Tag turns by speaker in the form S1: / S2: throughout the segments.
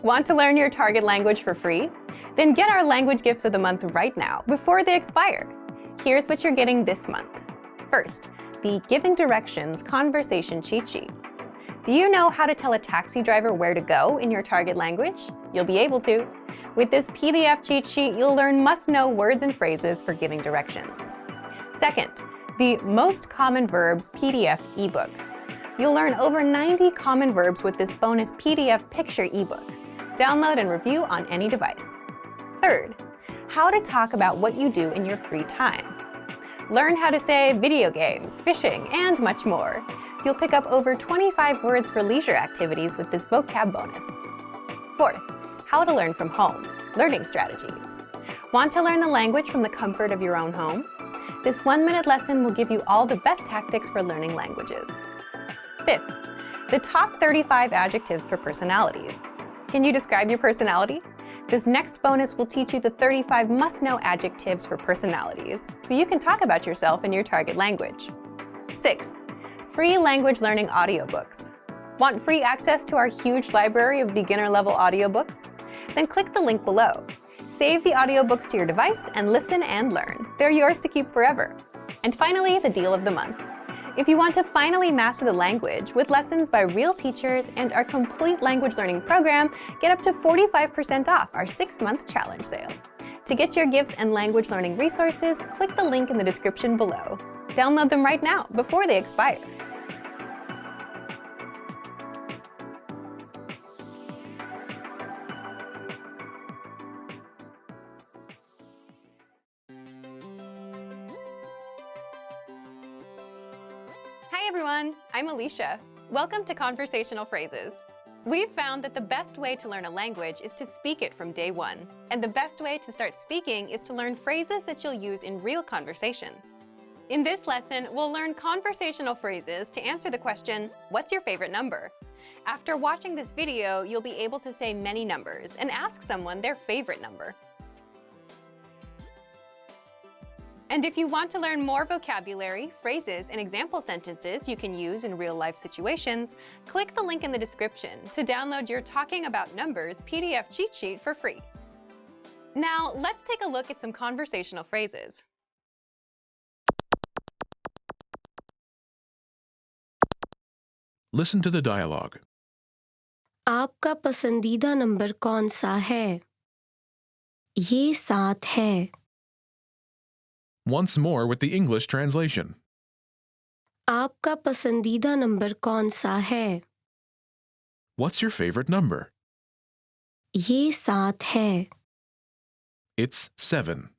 S1: Want to learn your target language for free? Then get our language gifts of the month right now before they expire. Here's what you're getting this month. First, the Giving Directions Conversation Cheat Sheet. Do you know how to tell a taxi driver where to go in your target language? You'll be able to. With this PDF cheat sheet, you'll learn must-know words and phrases for giving directions. Second, the Most Common Verbs PDF ebook. You'll learn over 90 common verbs with this bonus PDF picture ebook. Download and review on any device. Third, how to talk about what you do in your free time. Learn how to say video games, fishing, and much more. You'll pick up over 25 words for leisure activities with this vocab bonus. Fourth, how to learn from home, learning strategies. Want to learn the language from the comfort of your own home? This 1-minute lesson will give you all the best tactics for learning languages. Fifth, the top 35 adjectives for personalities. Can you describe your personality? This next bonus will teach you the 35 must-know adjectives for personalities, so you can talk about yourself in your target language. Sixth, free language learning audiobooks. Want free access to our huge library of beginner-level audiobooks? Then click the link below. Save the audiobooks to your device and listen and learn. They're yours to keep forever. And finally, the deal of the month. If you want to finally master the language with lessons by real teachers and our complete language learning program, get up to 45% off our 6-month challenge sale. To get your gifts and language learning resources, click the link in the description below. Download them right now before they expire. Hi everyone, I'm Alicia. Welcome to Conversational Phrases. We've found that the best way to learn a language is to speak it from day one. And the best way to start speaking is to learn phrases that you'll use in real conversations. In this lesson, we'll learn conversational phrases to answer the question, what's your favorite number? After watching this video, you'll be able to say many numbers and ask someone their favorite number. And if you want to learn more vocabulary, phrases, and example sentences you can use in real-life situations, click the link in the description to download your Talking About Numbers PDF cheat sheet for free. Now, let's take a look at some conversational phrases.
S2: Listen to the dialogue.
S3: आपका पसंदीदा number कौन सा है? ये 7 है.
S2: Once more with the English translation.
S3: आपका पसंदीदा number कौन सा है?
S2: What's your favorite number?
S3: ये 7 है.
S2: It's 7.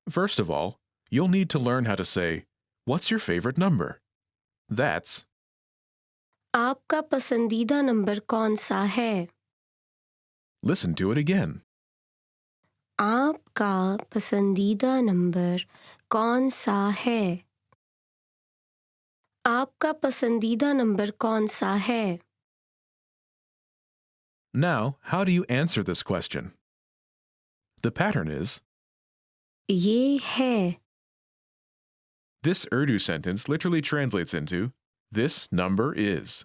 S2: First of all, you'll need to learn how to say, what's your favorite number? That's
S3: आपका पसंदीदा नंबर कौन सा है?
S2: Listen to it again.
S3: आपका पसंदीदा नंबर कौन सा है? आपका पसंदीदा नंबर कौन सा है?
S2: Now, how do you answer this question? The pattern is,
S3: ये है.
S2: this Urdu sentence literally translates into, this number is,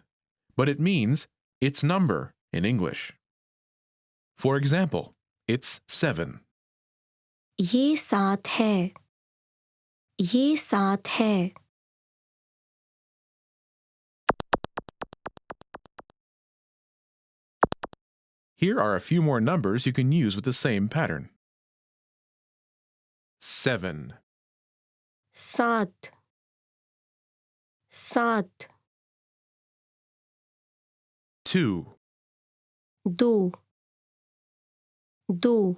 S2: but it means its number in English. For example, it's 7.
S3: ये 7 है. ये 7 है.
S2: Here are a few more numbers you can use with the same pattern. 7,
S3: 7 7
S2: 2,
S3: 2 2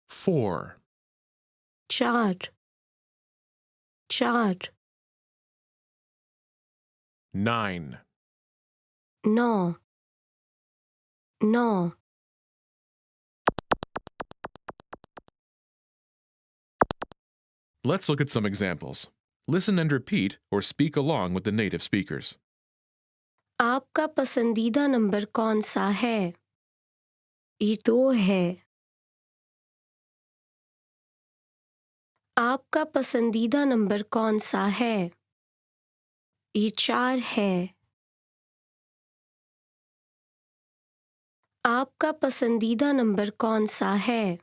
S2: 4,
S3: 4 4
S2: 9,
S3: 9 9
S2: Let's look at some examples. Listen and repeat or speak along with the native speakers.
S3: आपका पसंदीदा number कौन सा है? ये 2 है. आपका पसंदीदा नंबर कौन सा है? ये 4 है. आपका पसंदीदा नंबर कौन सा है?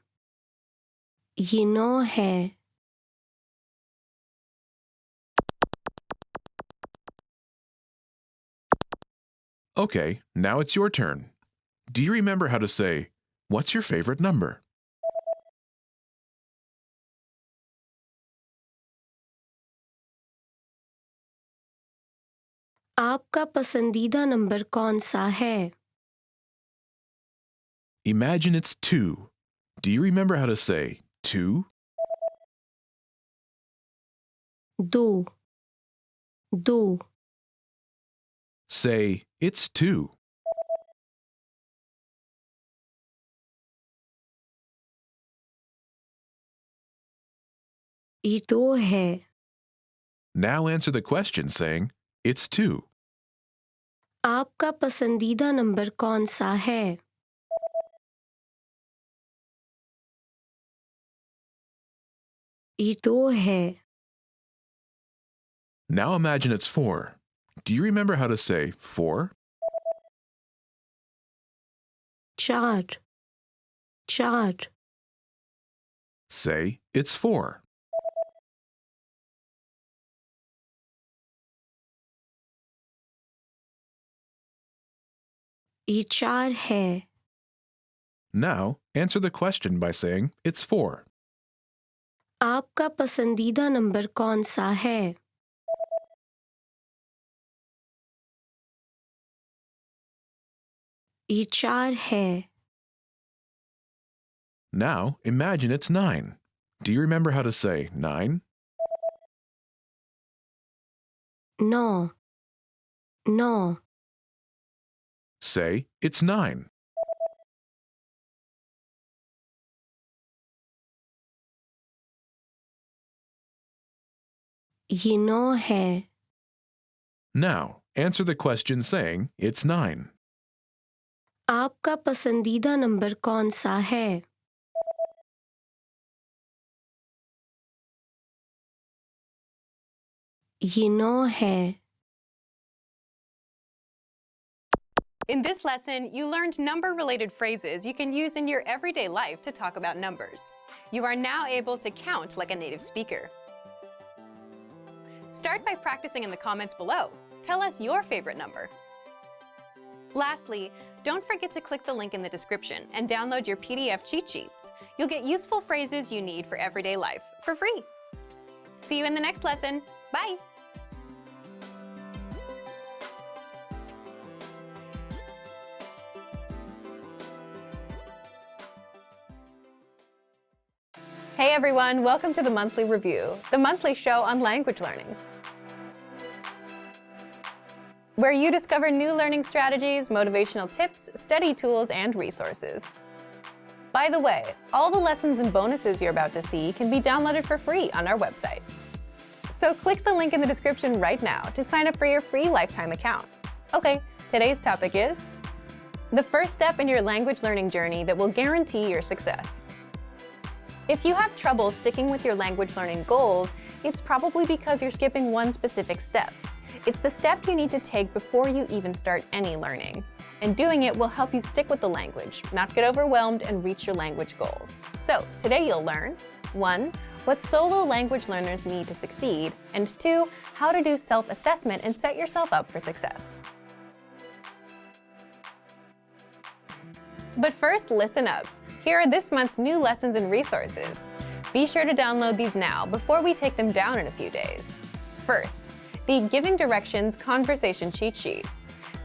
S3: ये 9 है।
S2: Okay, now it's your turn. Do you remember how to say, "What's your favorite number?"
S3: आपका पसंदीदा नंबर कौन सा है?
S2: Imagine it's 2. Do you remember how to say 2?
S3: 2 2
S2: Say, "It's 2."
S3: ये 2 है।
S2: Now answer the question saying, "It's 2."
S3: आपका पसंदीदा number कौन सा है? ये 2 है।
S2: Now imagine it's 4. Do you remember how to say 4?
S3: 4 4
S2: Say, "It's 4."
S3: ये 4 है।
S2: Now answer the question by saying, "It's 4."
S3: आपका पसंदीदा नंबर कौन सा है? ये 4 है।
S2: Now imagine it's 9. Do you remember how to say 9?
S3: 9 9
S2: Say, "It's 9."
S3: ये 9 है।
S2: Now answer the question saying, "It's 9."
S3: आपका पसंदीदा नंबर कौन सा है? ये 9 है।
S1: In this lesson, you learned number-related phrases you can use in your everyday life to talk about numbers. You are now able to count like a native speaker. Start by practicing in the comments below. Tell us your favorite number. Lastly, don't forget to click the link in the description and download your PDF cheat sheets. You'll get useful phrases you need for everyday life for free. See you in the next lesson. Bye! Hey everyone, welcome to the Monthly Review, the monthly show on language learning, where you discover new learning strategies, motivational tips, study tools, and resources. By the way, all the lessons and bonuses you're about to see can be downloaded for free on our website. So click the link in the description right now to sign up for your free lifetime account. Okay, today's topic is the first step in your language learning journey that will guarantee your success. If you have trouble sticking with your language learning goals, it's probably because you're skipping one specific step. It's the step you need to take before you even start any learning. And doing it will help you stick with the language, not get overwhelmed, and reach your language goals. So today you'll learn 1. What solo language learners need to succeed, and 2. How to do self-assessment and set yourself up for success. But first, listen up. Here are this month's new lessons and resources. Be sure to download these now before we take them down in a few days. First, the Giving Directions Conversation Cheat Sheet.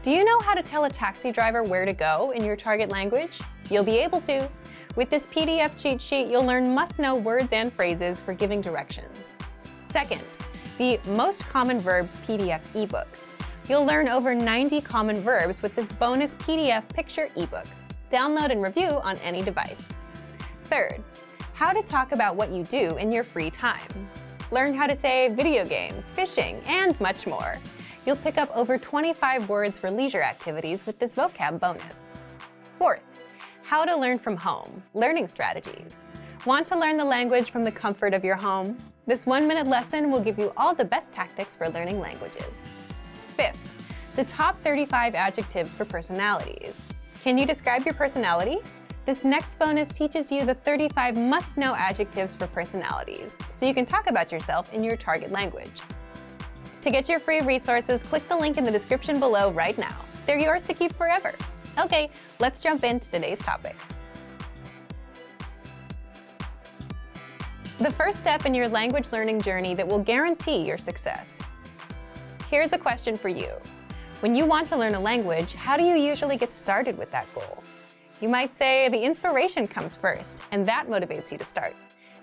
S1: Do you know how to tell a taxi driver where to go in your target language? You'll be able to. With this PDF cheat sheet, you'll learn must-know words and phrases for giving directions. Second, the Most Common Verbs PDF ebook. You'll learn over 90 common verbs with this bonus PDF picture ebook. Download and review on any device. Third, how to talk about what you do in your free time. Learn how to say video games, fishing, and much more. You'll pick up over 25 words for leisure activities with this vocab bonus. Fourth, how to learn from home, learning strategies. Want to learn the language from the comfort of your home? This 1-minute lesson will give you all the best tactics for learning languages. Fifth, the top 35 adjectives for personalities. Can you describe your personality? This next bonus teaches you the 35 must-know adjectives for personalities, so you can talk about yourself in your target language. To get your free resources, click the link in the description below right now. They're yours to keep forever. Okay, let's jump into today's topic. The first step in your language learning journey that will guarantee your success. Here's a question for you. When you want to learn a language, how do you usually get started with that goal? You might say the inspiration comes first, and that motivates you to start.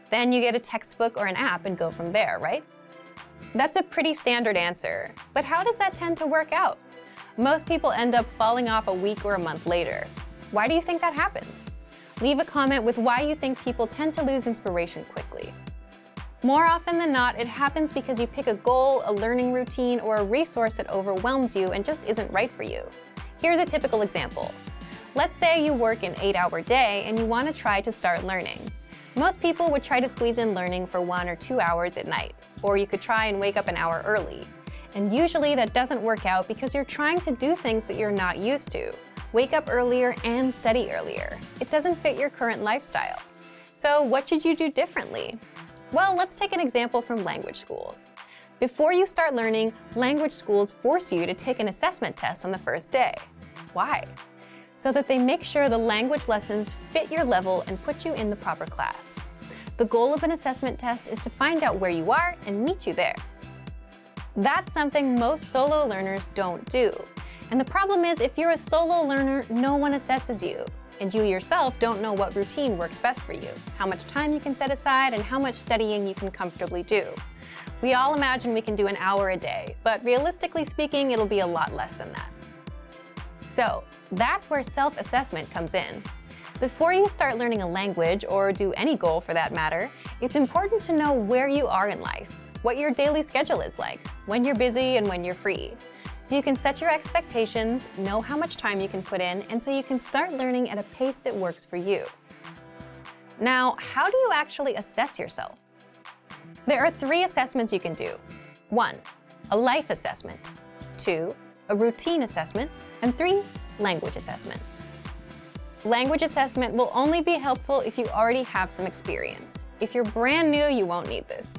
S1: Then you get a textbook or an app and go from there, right? That's a pretty standard answer, but how does that tend to work out? Most people end up falling off a week or a month later. Why do you think that happens? Leave a comment with why you think people tend to lose inspiration quickly. More often than not, it happens because you pick a goal, a learning routine, or a resource that overwhelms you and just isn't right for you. Here's a typical example. Let's say you work an 8-hour day and you want to try to start learning. Most people would try to squeeze in learning for 1 or 2 hours at night, or you could try and wake up an hour early. And usually that doesn't work out because you're trying to do things that you're not used to. Wake up earlier and study earlier. It doesn't fit your current lifestyle. So what should you do differently? Well, let's take an example from language schools. Before you start learning, language schools force you to take an assessment test on the first day. Why? So that they make sure the language lessons fit your level and put you in the proper class. The goal of an assessment test is to find out where you are and meet you there. That's something most solo learners don't do. And the problem is, if you're a solo learner, no one assesses you. And you yourself don't know what routine works best for you, how much time you can set aside, and how much studying you can comfortably do. We all imagine we can do an hour a day, but realistically speaking, it'll be a lot less than that. So that's where self-assessment comes in. Before you start learning a language, or do any goal for that matter, it's important to know where you are in life, what your daily schedule is like, when you're busy and when you're free. So you can set your expectations, know how much time you can put in, and so you can start learning at a pace that works for you. Now, how do you actually assess yourself? There are 3 assessments you can do. 1, a life assessment. 2, a routine assessment. And 3, language assessment. Language assessment will only be helpful if you already have some experience. If you're brand new, you won't need this.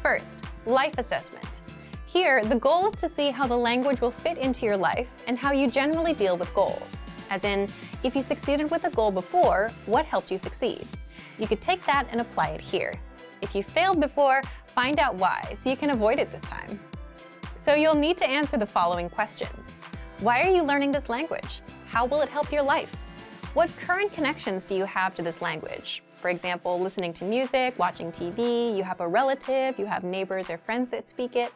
S1: First, life assessment. Here, the goal is to see how the language will fit into your life and how you generally deal with goals. As in, if you succeeded with a goal before, what helped you succeed? You could take that and apply it here. If you failed before, find out why so you can avoid it this time. So you'll need to answer the following questions. Why are you learning this language? How will it help your life? What current connections do you have to this language? For example, listening to music, watching TV, you have a relative, you have neighbors or friends that speak it.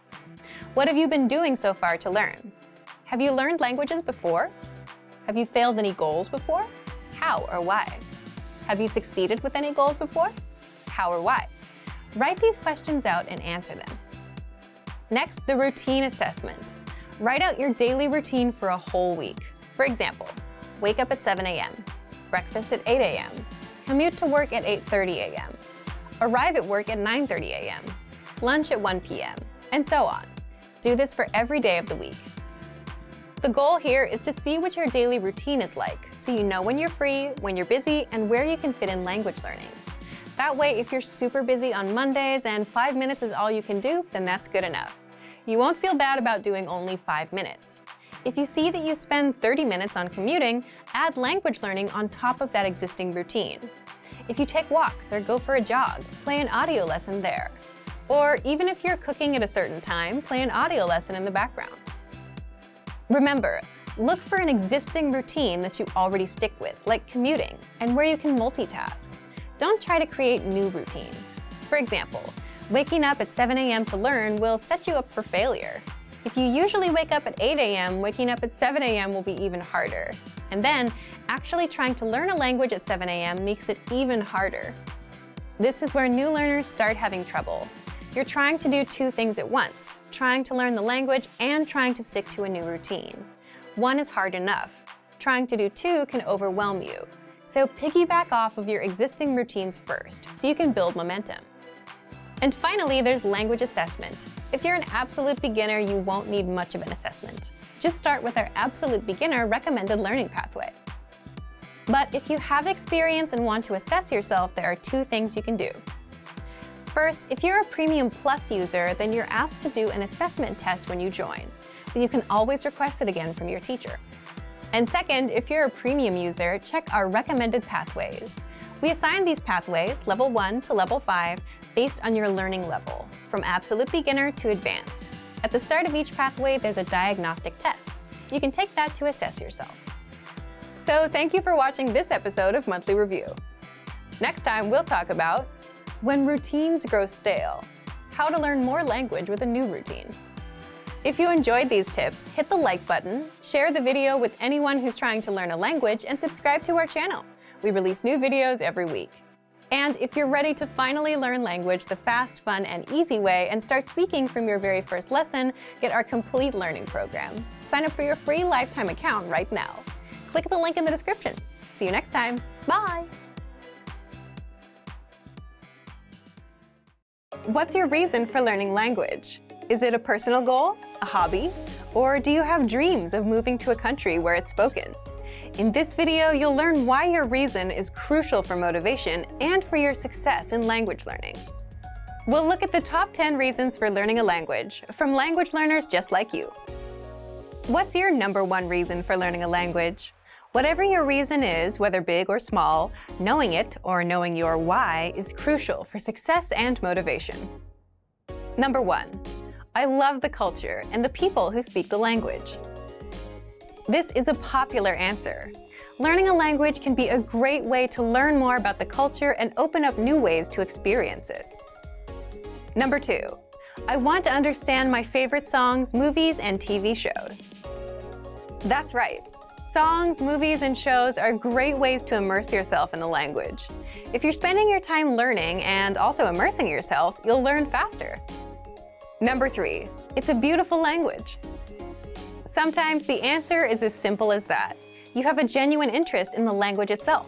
S1: What have you been doing so far to learn? Have you learned languages before? Have you failed any goals before? How or why? Have you succeeded with any goals before? How or why? Write these questions out and answer them. Next, the routine assessment. Write out your daily routine for a whole week. For example, wake up at 7 a.m., breakfast at 8 a.m., commute to work at 8:30 a.m., arrive at work at 9:30 a.m., lunch at 1 p.m., and so on. Do this for every day of the week. The goal here is to see what your daily routine is like, so you know when you're free, when you're busy, and where you can fit in language learning. That way, if you're super busy on Mondays and 5 minutes is all you can do, then that's good enough. You won't feel bad about doing only 5 minutes. If you see that you spend 30 minutes on commuting, add language learning on top of that existing routine. If you take walks or go for a jog, play an audio lesson there. Or even if you're cooking at a certain time, play an audio lesson in the background. Remember, look for an existing routine that you already stick with, like commuting, and where you can multitask. Don't try to create new routines. For example, waking up at 7 a.m. to learn will set you up for failure. If you usually wake up at 8 a.m., waking up at 7 a.m. will be even harder. And then, actually trying to learn a language at 7 a.m. makes it even harder. This is where new learners start having trouble. You're trying to do 2 things at once, trying to learn the language and trying to stick to a new routine. 1 is hard enough. Trying to do 2 can overwhelm you. So piggyback off of your existing routines first, so you can build momentum. And finally, there's language assessment. If you're an absolute beginner, you won't need much of an assessment. Just start with our Absolute Beginner Recommended Learning Pathway. But if you have experience and want to assess yourself, there are two things you can do. First, if you're a Premium Plus user, then you're asked to do an assessment test when you join, but you can always request it again from your teacher. And second, if you're a Premium user, check our recommended pathways. We assign these pathways, level 1 to level 5, based on your learning level, from Absolute Beginner to Advanced. At the start of each pathway, there's a diagnostic test. You can take that to assess yourself. So thank you for watching this episode of Monthly Review. Next time, we'll talk about when routines grow stale, how to learn more language with a new routine. If you enjoyed these tips, hit the like button, share the video with anyone who's trying to learn a language, and subscribe to our channel. We release new videos every week. And if you're ready to finally learn language the fast, fun, and easy way and start speaking from your very first lesson, get our complete learning program. Sign up for your free lifetime account right now. Click the link in the description. See you next time. Bye! What's your reason for learning language? Is it a personal goal, a hobby, or do you have dreams of moving to a country where it's spoken? In this video, you'll learn why your reason is crucial for motivation and for your success in language learning. We'll look at the top 10 reasons for learning a language from language learners just like you. What's your number one reason for learning a language? Whatever your reason is, whether big or small, knowing it or knowing your why is crucial for success and motivation. Number 1. I love the culture and the people who speak the language. This is a popular answer. Learning a language can be a great way to learn more about the culture and open up new ways to experience it. Number 2. I want to understand my favorite songs, movies, and TV shows. That's right. Songs, movies, and shows are great ways to immerse yourself in the language. If you're spending your time learning and also immersing yourself, you'll learn faster. Number 3. It's a beautiful language. Sometimes the answer is as simple as that. You have a genuine interest in the language itself.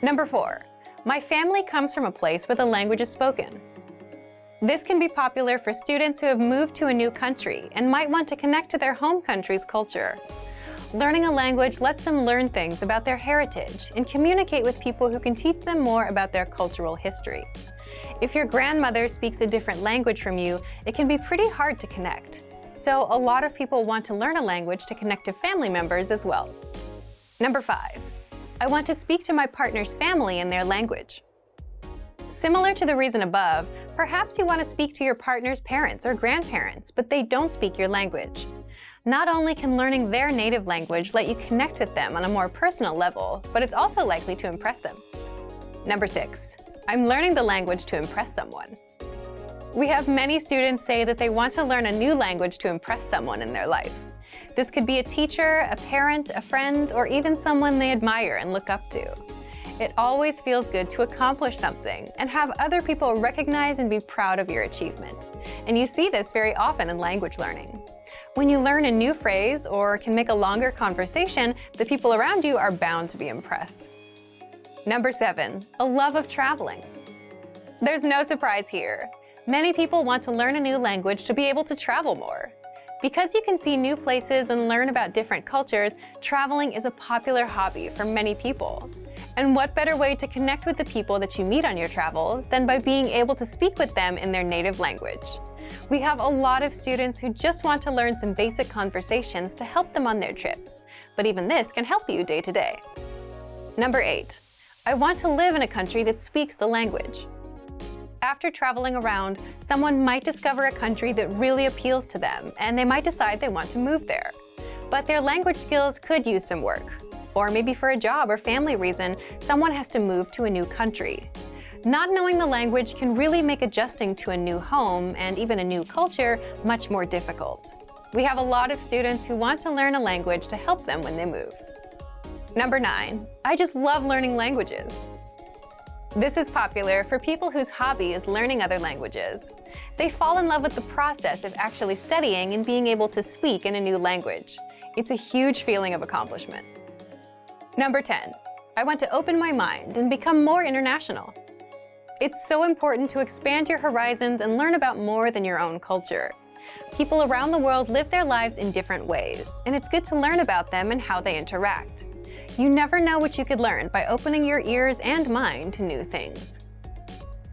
S1: Number 4. My family comes from a place where the language is spoken. This can be popular for students who have moved to a new country and might want to connect to their home country's culture. Learning a language lets them learn things about their heritage and communicate with people who can teach them more about their cultural history. If your grandmother speaks a different language from you, it can be pretty hard to connect. So a lot of people want to learn a language to connect to family members as well. Number 5. I want to speak to my partner's family in their language. Similar to the reason above, perhaps you want to speak to your partner's parents or grandparents, but they don't speak your language. Not only can learning their native language let you connect with them on a more personal level, but it's also likely to impress them. Number 6. I'm learning the language to impress someone. We have many students say that they want to learn a new language to impress someone in their life. This could be a teacher, a parent, a friend, or even someone they admire and look up to. It always feels good to accomplish something and have other people recognize and be proud of your achievement. And you see this very often in language learning. When you learn a new phrase or can make a longer conversation, the people around you are bound to be impressed. Number 7. A love of traveling. There's no surprise here. Many people want to learn a new language to be able to travel more. Because you can see new places and learn about different cultures, traveling is a popular hobby for many people. And what better way to connect with the people that you meet on your travels than by being able to speak with them in their native language? We have a lot of students who just want to learn some basic conversations to help them on their trips, but even this can help you day to day. Number 8. I want to live in a country that speaks the language. After traveling around, someone might discover a country that really appeals to them, and they might decide they want to move there. But their language skills could use some work. Or maybe for a job or family reason, someone has to move to a new country. Not knowing the language can really make adjusting to a new home and even a new culture much more difficult. We have a lot of students who want to learn a language to help them when they move. Number 9. I just love learning languages. This is popular for people whose hobby is learning other languages. They fall in love with the process of actually studying and being able to speak in a new language. It's a huge feeling of accomplishment. Number 10. I want to open my mind and become more international. It's so important to expand your horizons and learn about more than your own culture. People around the world live their lives in different ways, and it's good to learn about them and how they interact. You never know what you could learn by opening your ears and mind to new things.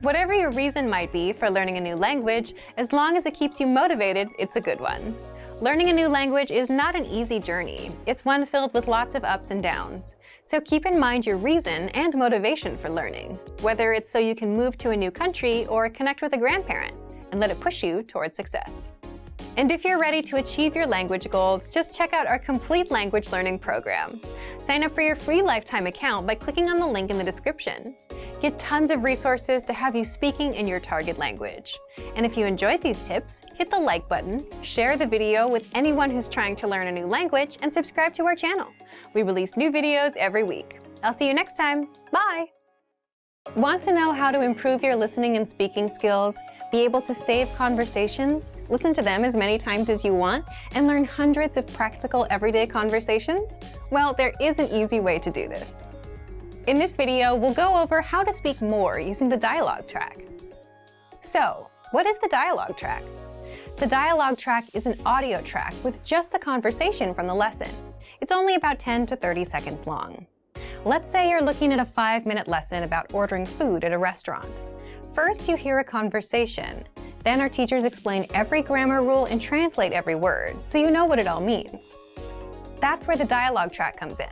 S1: Whatever your reason might be for learning a new language, as long as it keeps you motivated, it's a good one. Learning a new language is not an easy journey. It's one filled with lots of ups and downs. So keep in mind your reason and motivation for learning, whether it's so you can move to a new country or connect with a grandparent, and let it push you towards success. And if you're ready to achieve your language goals, just check out our complete language learning program. Sign up for your free lifetime account by clicking on the link in the description. Get tons of resources to have you speaking in your target language. And if you enjoyed these tips, hit the like button, share the video with anyone who's trying to learn a new language, and subscribe to our channel. We release new videos every week. I'll see you next time. Bye! Want to know how to improve your listening and speaking skills, be able to save conversations, listen to them as many times as you want, and learn hundreds of practical everyday conversations? Well, there is an easy way to do this. In this video, we'll go over how to speak more using the dialogue track. So, what is the dialogue track? The dialogue track is an audio track with just the conversation from the lesson. It's only about 10 to 30 seconds long. Let's say you're looking at a 5-minute lesson about ordering food at a restaurant. First, you hear a conversation. Then our teachers explain every grammar rule and translate every word, so you know what it all means. That's where the dialogue track comes in.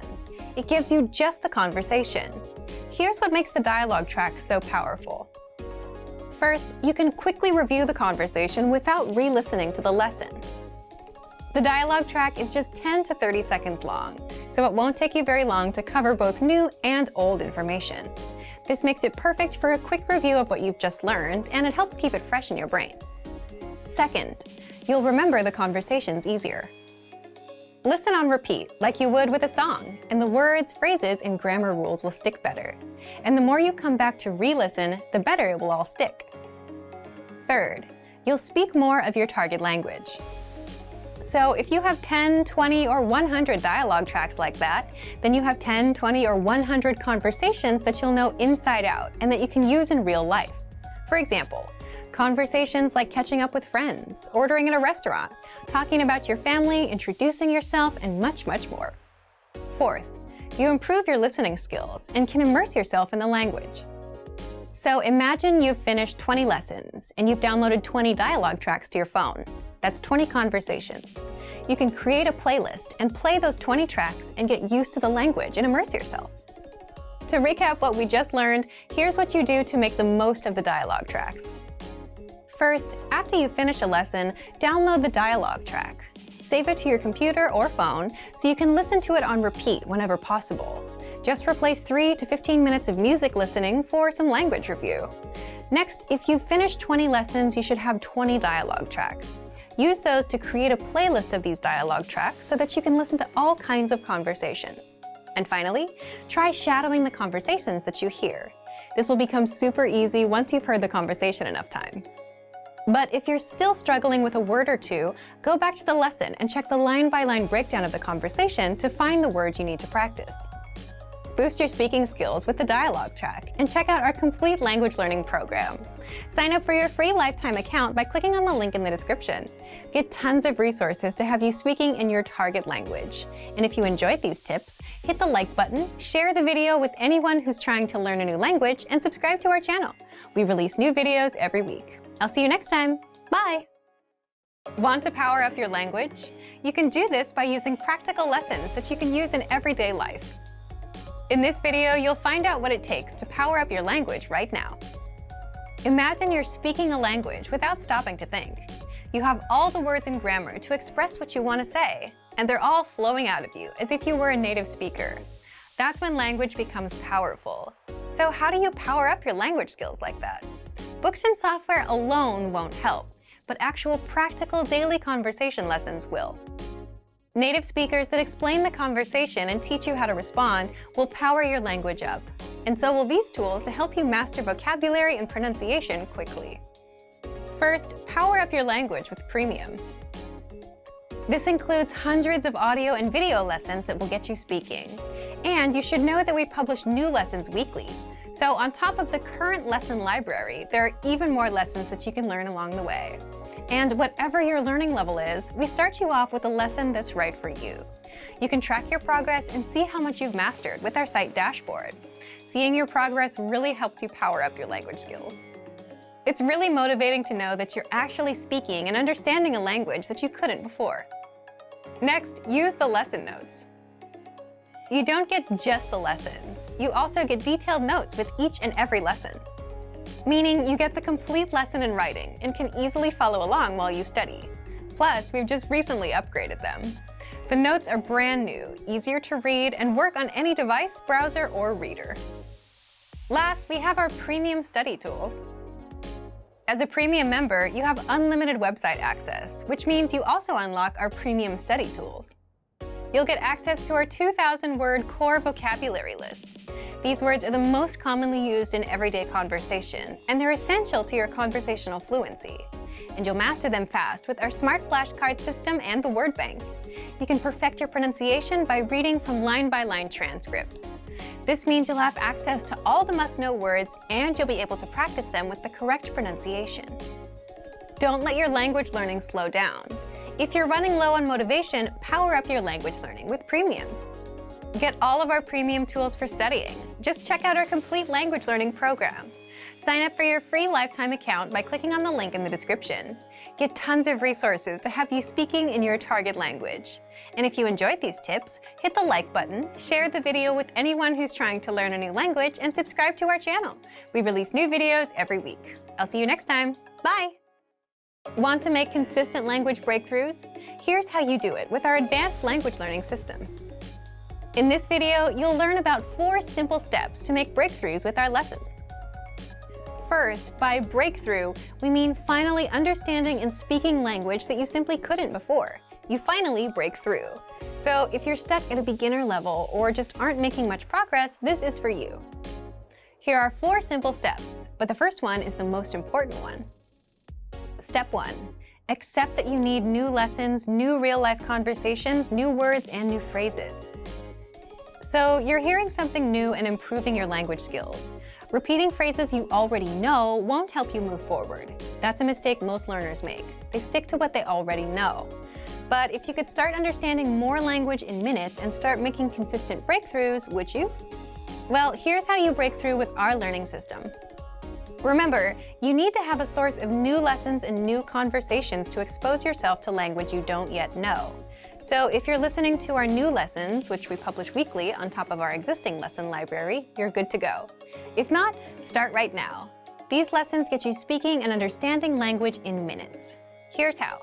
S1: It gives you just the conversation. Here's what makes the dialogue track so powerful. First, you can quickly review the conversation without re-listening to the lesson. The dialogue track is just 10 to 30 seconds long, so it won't take you very long to cover both new and old information. This makes it perfect for a quick review of what you've just learned, and it helps keep it fresh in your brain. Second, you'll remember the conversations easier. Listen on repeat, like you would with a song, and the words, phrases, and grammar rules will stick better. And the more you come back to re-listen, the better it will all stick. Third, you'll speak more of your target language. So if you have 10, 20, or 100 dialogue tracks like that, then you have 10, 20, or 100 conversations that you'll know inside out and that you can use in real life. For example, conversations like catching up with friends, ordering at a restaurant, talking about your family, introducing yourself, and much, much more. Fourth, you improve your listening skills and can immerse yourself in the language. So imagine you've finished 20 lessons and you've downloaded 20 dialogue tracks to your phone. That's 20 conversations. You can create a playlist and play those 20 tracks and get used to the language and immerse yourself. To recap what we just learned, here's what you do to make the most of the dialogue tracks. First, after you finish a lesson, download the dialogue track. Save it to your computer or phone so you can listen to it on repeat whenever possible. Just replace 3 to 15 minutes of music listening for some language review. Next, if you've finished 20 lessons, you should have 20 dialogue tracks. Use those to create a playlist of these dialogue tracks so that you can listen to all kinds of conversations. And finally, try shadowing the conversations that you hear. This will become super easy once you've heard the conversation enough times. But if you're still struggling with a word or two, go back to the lesson and check the line-by-line breakdown of the conversation to find the words you need to practice. Boost your speaking skills with the dialogue track and check out our complete language learning program. Sign up for your free lifetime account by clicking on the link in the description. Get tons of resources to have you speaking in your target language. And if you enjoyed these tips, hit the like button, share the video with anyone who's trying to learn a new language, and subscribe to our channel. We release new videos every week. I'll see you next time. Bye! Want to power up your language? You can do this by using practical lessons that you can use in everyday life. In this video, you'll find out what it takes to power up your language right now. Imagine you're speaking a language without stopping to think. You have all the words and grammar to express what you want to say, and they're all flowing out of you as if you were a native speaker. That's when language becomes powerful. So how do you power up your language skills like that? Books and software alone won't help, but actual practical daily conversation lessons will. Native speakers that explain the conversation and teach you how to respond will power your language up. And so will these tools to help you master vocabulary and pronunciation quickly. First, power up your language with Premium. This includes hundreds of audio and video lessons that will get you speaking. And you should know that we publish new lessons weekly. So on top of the current lesson library, there are even more lessons that you can learn along the way. And whatever your learning level is, we start you off with a lesson that's right for you. You can track your progress and see how much you've mastered with our site dashboard. Seeing your progress really helps you power up your language skills. It's really motivating to know that you're actually speaking and understanding a language that you couldn't before. Next, use the lesson notes. You don't get just the lessons. You also get detailed notes with each and every lesson. Meaning you get the complete lesson in writing and can easily follow along while you study. Plus, we've just recently upgraded them. The notes are brand new, easier to read, and work on any device, browser, or reader. Last, we have our premium study tools. As a premium member, you have unlimited website access, which means you also unlock our premium study tools. You'll get access to our 2,000-word core vocabulary list. These words are the most commonly used in everyday conversation, and they're essential to your conversational fluency. And you'll master them fast with our smart flashcard system and the word bank. You can perfect your pronunciation by reading from line-by-line transcripts. This means you'll have access to all the must-know words, and you'll be able to practice them with the correct pronunciation. Don't let your language learning slow down. If you're running low on motivation, power up your language learning with Premium. Get all of our premium tools for studying. Just check out our complete language learning program. Sign up for your free lifetime account by clicking on the link in the description. Get tons of resources to have you speaking in your target language. And if you enjoyed these tips, hit the like button, share the video with anyone who's trying to learn a new language, and subscribe to our channel. We release new videos every week. I'll see you next time. Bye! Want to make consistent language breakthroughs? Here's how you do it with our advanced language learning system. In this video, you'll learn about 4 simple steps to make breakthroughs with our lessons. First, by breakthrough, we mean finally understanding and speaking language that you simply couldn't before. You finally break through. So if you're stuck at a beginner level or just aren't making much progress, this is for you. Here are 4 simple steps, but the first one is the most important one. Step 1. Accept that you need new lessons, new real-life conversations, new words, and new phrases. So you're hearing something new and improving your language skills. Repeating phrases you already know won't help you move forward. That's a mistake most learners make. They stick to what they already know. But if you could start understanding more language in minutes and start making consistent breakthroughs, would you? Well, here's how you break through with our learning system. Remember, you need to have a source of new lessons and new conversations to expose yourself to language you don't yet know. So if you're listening to our new lessons, which we publish weekly on top of our existing lesson library, you're good to go. If not, start right now. These lessons get you speaking and understanding language in minutes. Here's how.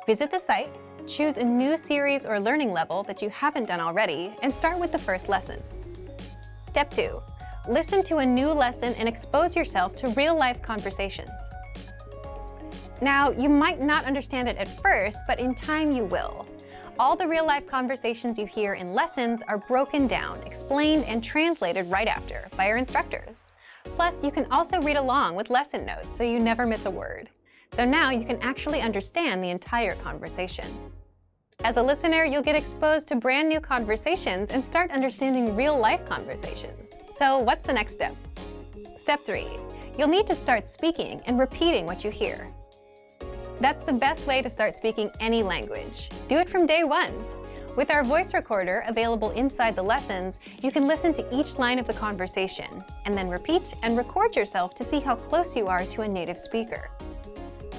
S1: Visit the site, choose a new series or learning level that you haven't done already, and start with the first lesson. Step 2. Listen to a new lesson and expose yourself to real-life conversations. Now, you might not understand it at first, but in time you will. All the real-life conversations you hear in lessons are broken down, explained, and translated right after by our instructors. Plus, you can also read along with lesson notes so you never miss a word. So now you can actually understand the entire conversation. As a listener, you'll get exposed to brand new conversations and start understanding real-life conversations. So what's the next step? Step 3. You'll need to start speaking and repeating what you hear. That's the best way to start speaking any language. Do it from day 1. With our voice recorder available inside the lessons, you can listen to each line of the conversation, and then repeat and record yourself to see how close you are to a native speaker.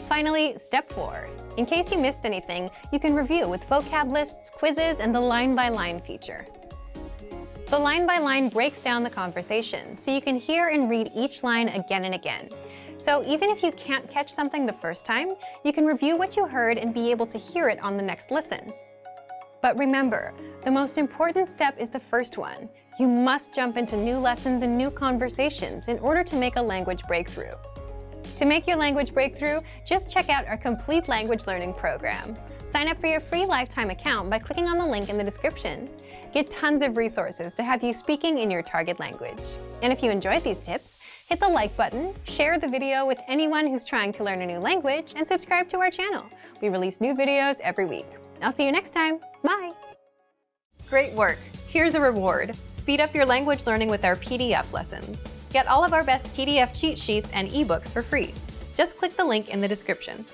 S1: Finally, step 4. In case you missed anything, you can review with vocab lists, quizzes, and the line-by-line feature. The line-by-line breaks down the conversation, so you can hear and read each line again and again. So even if you can't catch something the first time, you can review what you heard and be able to hear it on the next listen. But remember, the most important step is the first one. You must jump into new lessons and new conversations in order to make a language breakthrough. To make your language breakthrough, just check out our complete language learning program. Sign up for your free lifetime account by clicking on the link in the description. Get tons of resources to have you speaking in your target language. And if you enjoyed these tips, hit the like button, share the video with anyone who's trying to learn a new language, and subscribe to our channel. We release new videos every week. I'll see you next time. Bye! Great work! Here's a reward. Speed up your language learning with our PDF lessons. Get all of our best PDF cheat sheets and ebooks for free. Just click the link in the description.